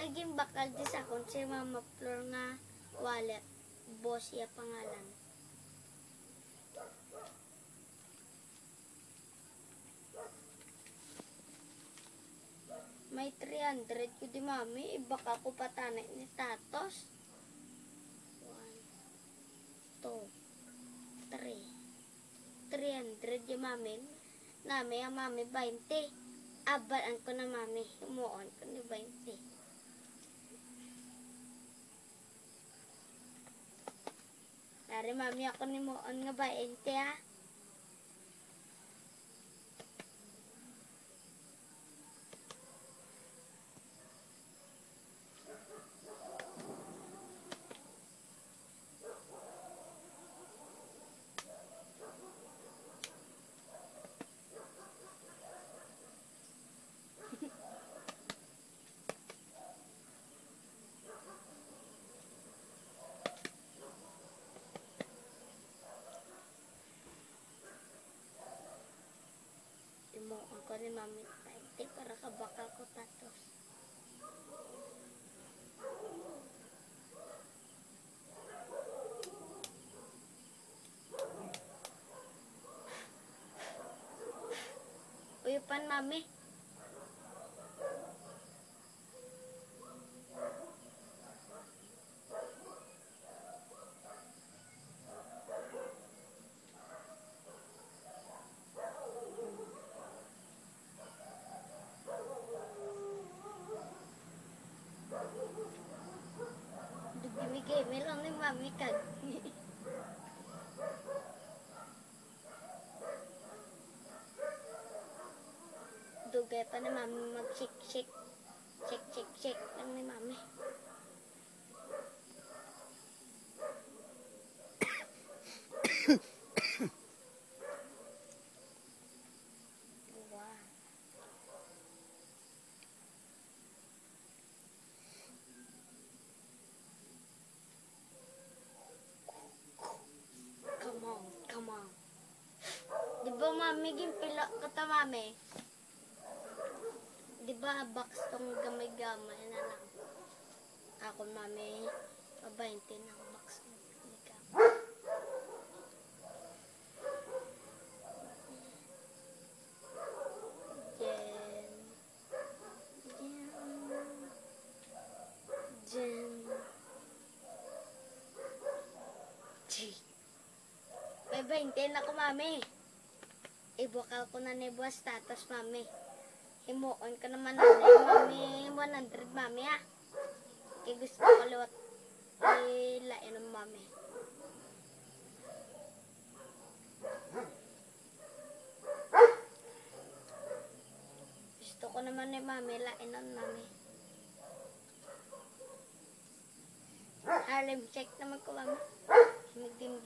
may gimbakal di sa akong si Mama Flor nga wallet. Boss iya pangalan. May 300 ko di mami. Ibaka ko patanay ni Tatos. 1, 2, 3. 300 di mami. Nami ang mami 20. Abalan ko na mami. Umuon ko ni 20. Dari mami ako ni muon nga 20 ha. Ako ni mami 20 para kabakal ko tatos. Uyupan mami. Gimi lang ni mami kag. Dugay pa na mami mag-shake. Shake lang ni mami. Come on. Di ba mami gimpila kata mami? Di ba box tong gamay-gamay na lang? Ako mami, 20 ng box ng gamay-gamay. May 20 na ko mami. Ibukal ko na ni buwas tatos mami. Himuon ko naman na mami 100 mami ha. Kaya gusto ko liwat ilain ng mami. Gusto ko naman ni mami lain ng mami. Harlem check naman ko mami. Gim.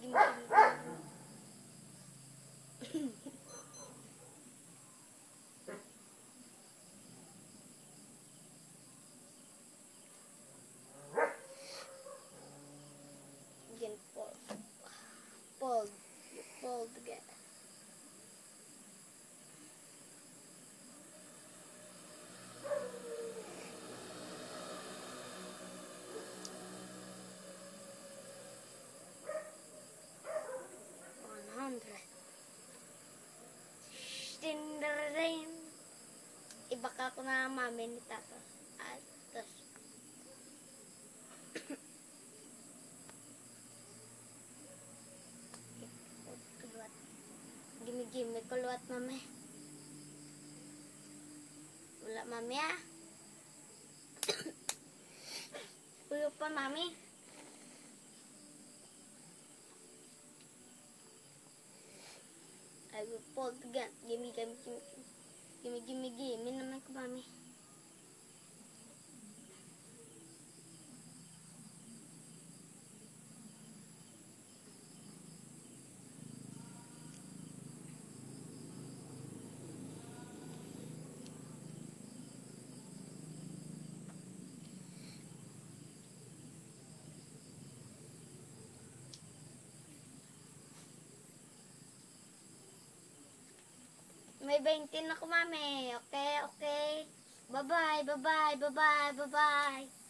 Again, fold together. Ibaka ko na mami ni Tatos. Atos. Gimi kuluat mami. Wala mami ah. Uyo pa mami. I will fold again. Gimme naman ko mami. May 20 na ko mami. Okay. Bye-bye, bye-bye, bye-bye, bye-bye.